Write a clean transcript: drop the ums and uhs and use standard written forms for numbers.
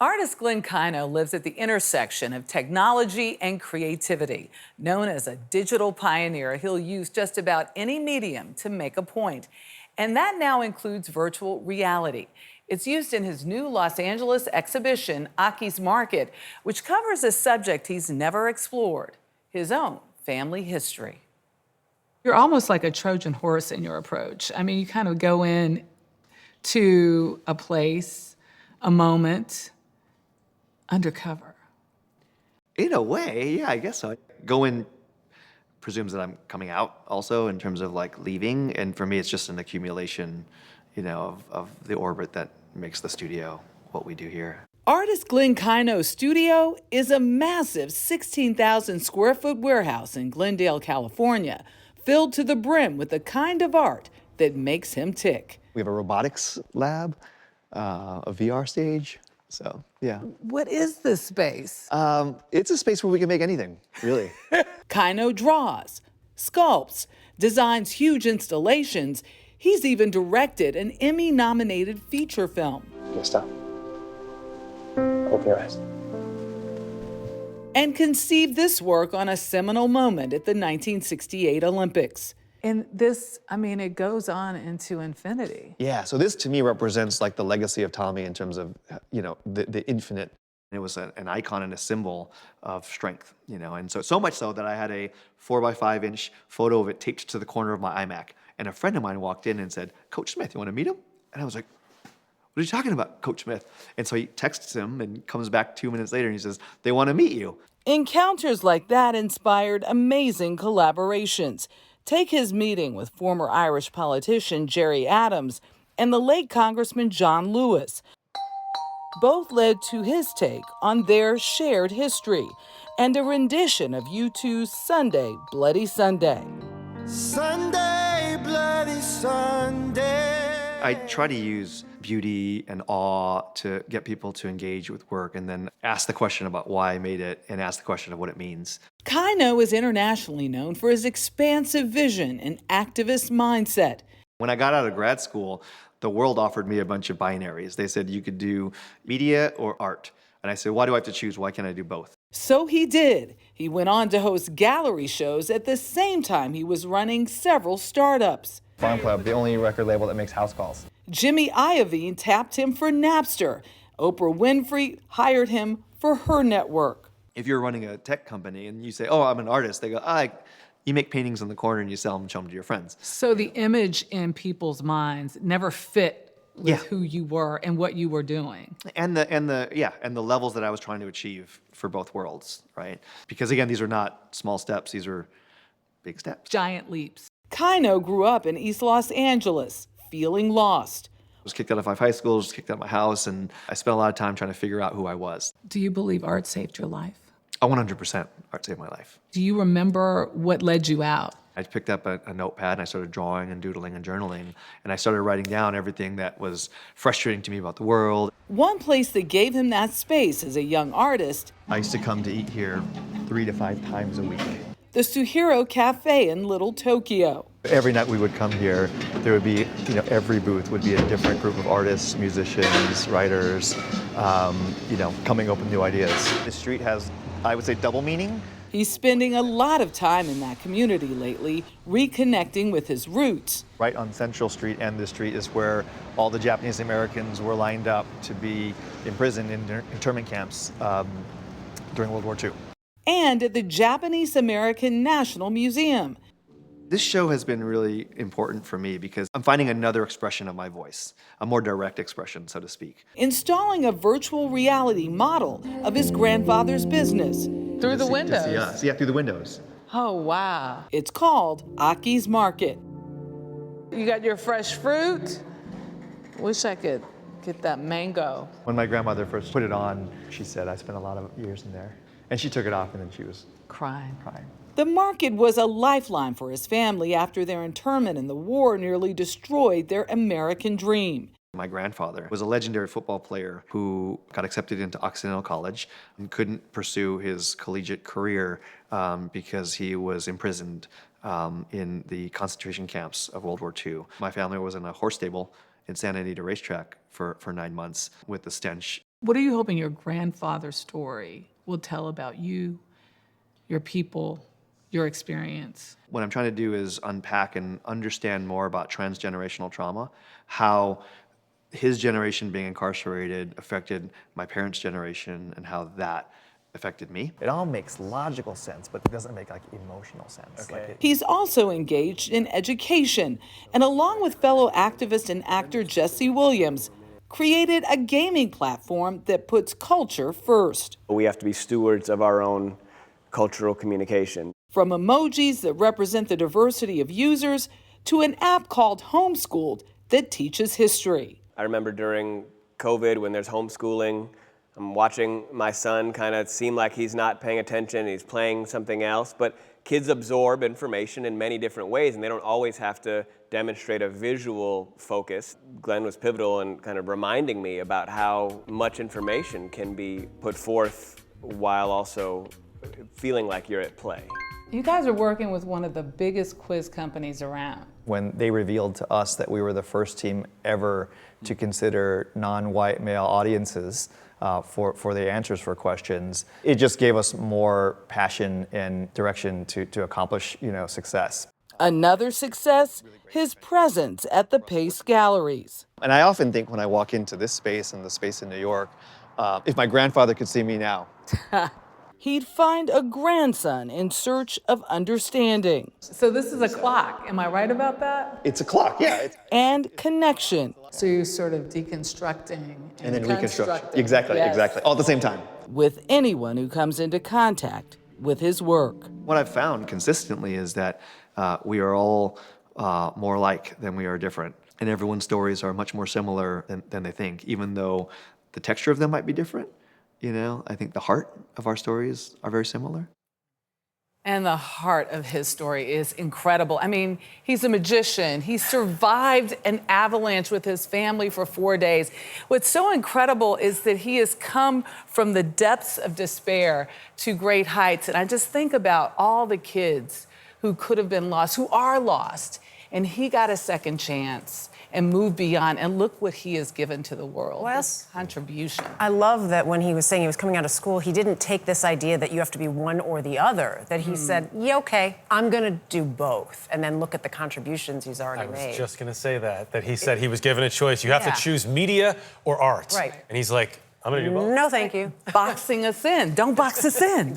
Artist Glenn Kaino lives at the intersection of technology and creativity. Known as a digital pioneer, he'll use just about any medium to make a point. And that now includes virtual reality. It's used in his new Los Angeles exhibition, Aki's Market, which covers a subject he's never explored, his own family history. You're almost like a Trojan horse in your approach. I mean, you kind of go in to a place, a moment, undercover. In a way, yeah, I guess so. Go in presumes that I'm coming out also in terms of like leaving. And for me, it's just an accumulation, of the orbit that makes the studio what we do here. Artist Glenn Kaino's studio is a massive 16,000 square foot warehouse in Glendale, California, filled to the brim with the kind of art that makes him tick. We have a robotics lab, a VR stage. So, yeah. What is this space? It's a space where we can make anything, really. Kaino draws, sculpts, designs huge installations. He's even directed an Emmy-nominated feature film. Okay, stop. Open your eyes. And conceived this work on a seminal moment at the 1968 Olympics. And this, it goes on into infinity. Yeah, so this to me represents like the legacy of Tommy in terms of, the infinite. It was an icon and a symbol of strength, and so much so that I had a 4x5 inch photo of it taped to the corner of my iMac. And a friend of mine walked in and said, "Coach Smith, you want to meet him?" And I was like, "What are you talking about, Coach Smith?" And so he texts him and comes back 2 minutes later and he says, "They want to meet you." Encounters like that inspired amazing collaborations. Take his meeting with former Irish politician Gerry Adams and the late Congressman John Lewis. Both led to his take on their shared history and a rendition of U2's Sunday, Bloody Sunday. Sunday, Bloody Sunday. I try to use beauty and awe to get people to engage with work and then ask the question about why I made it and ask the question of what it means. Kaino is internationally known for his expansive vision and activist mindset. When I got out of grad school, the world offered me a bunch of binaries. They said you could do media or art. And I said, why do I have to choose? Why can't I do both? So he did. He went on to host gallery shows at the same time he was running several startups. Farm Club, the only record label that makes house calls. Jimmy Iovine tapped him for Napster. Oprah Winfrey hired him for her network. If you're running a tech company and you say, "Oh, I'm an artist," they go, you make paintings in the corner and you sell them and show them to your friends. So the image in people's minds never fit with who you were and what you were doing. And the levels that I was trying to achieve for both worlds, right? Because again, these are not small steps, these are big steps. Giant leaps. Kaino grew up in East Los Angeles, feeling lost. I was kicked out of 5 high schools, kicked out of my house, and I spent a lot of time trying to figure out who I was. Do you believe art saved your life? Oh, 100% art saved my life. Do you remember what led you out? I picked up a notepad and I started drawing and doodling and journaling, and I started writing down everything that was frustrating to me about the world. One place that gave him that space as a young artist, I used to come to eat here 3 to 5 times a week. the Suhiro Cafe in Little Tokyo. Every night we would come here, there would be, every booth would be a different group of artists, musicians, writers, coming up with new ideas. The street has, I would say, double meaning. He's spending a lot of time in that community lately, reconnecting with his roots. Right on Central Street and the street is where all the Japanese Americans were lined up to be imprisoned in internment camps during World War II. And at the Japanese American National Museum. This show has been really important for me because I'm finding another expression of my voice, a more direct expression, so to speak. Installing a virtual reality model of his grandfather's business. Through the windows. To see us. Yeah, through the windows. Oh, wow. It's called Aki's Market. You got your fresh fruit? Wish I could get that mango. When my grandmother first put it on, she said, I spent a lot of years in there. And she took it off and then she was Crying. The market was a lifeline for his family after their internment in the war nearly destroyed their American dream. My grandfather was a legendary football player who got accepted into Occidental College and couldn't pursue his collegiate career because he was imprisoned in the concentration camps of World War II. My family was in a horse stable in Santa Anita Racetrack for 9 months with the stench What are you hoping your grandfather's story will tell about you, your people, your experience? What I'm trying to do is unpack and understand more about transgenerational trauma, how his generation being incarcerated affected my parents' generation, and how that affected me. It all makes logical sense, but it doesn't make like emotional sense. Okay. He's also engaged in education, and along with fellow activist and actor Jesse Williams, created a gaming platform that puts culture first. We have to be stewards of our own cultural communication. From emojis that represent the diversity of users to an app called Homeschooled that teaches history. I remember during COVID when there's homeschooling, I'm watching my son kind of seem like he's not paying attention, he's playing something else, but kids absorb information in many different ways and they don't always have to demonstrate a visual focus. Glenn was pivotal in kind of reminding me about how much information can be put forth while also feeling like you're at play. You guys are working with one of the biggest quiz companies around. When they revealed to us that we were the first team ever to consider non-white male audiences for the answers for questions, it just gave us more passion and direction to accomplish, success. Another success, his presence at the Pace Galleries. And I often think when I walk into this space and the space in New York, if my grandfather could see me now. He'd find a grandson in search of understanding. So this is a clock, am I right about that? It's a clock, yeah. And connection. So you're sort of deconstructing And then reconstruct. constructing. Exactly, Yes. exactly. All at the same time. With anyone who comes into contact with his work. What I've found consistently is that we are all more alike than we are different. And everyone's stories are much more similar than they think, even though the texture of them might be different. I think the heart of our stories are very similar. And the heart of his story is incredible. I mean, he's a magician. He survived an avalanche with his family for 4 days. What's so incredible is that he has come from the depths of despair to great heights. And I just think about all the kids who could have been lost, who are lost. And he got a second chance and moved beyond. And look what he has given to the world. Well, this contribution. I love that when he was saying he was coming out of school, he didn't take this idea that you have to be one or the other, that he said, yeah, okay, I'm gonna do both. And then look at the contributions he's already made. I was just going to say that he said he was given a choice. You have Yeah. to choose media or art. Right. And he's like, I'm going to do both. No, thank you. Boxing us in. Don't box us in.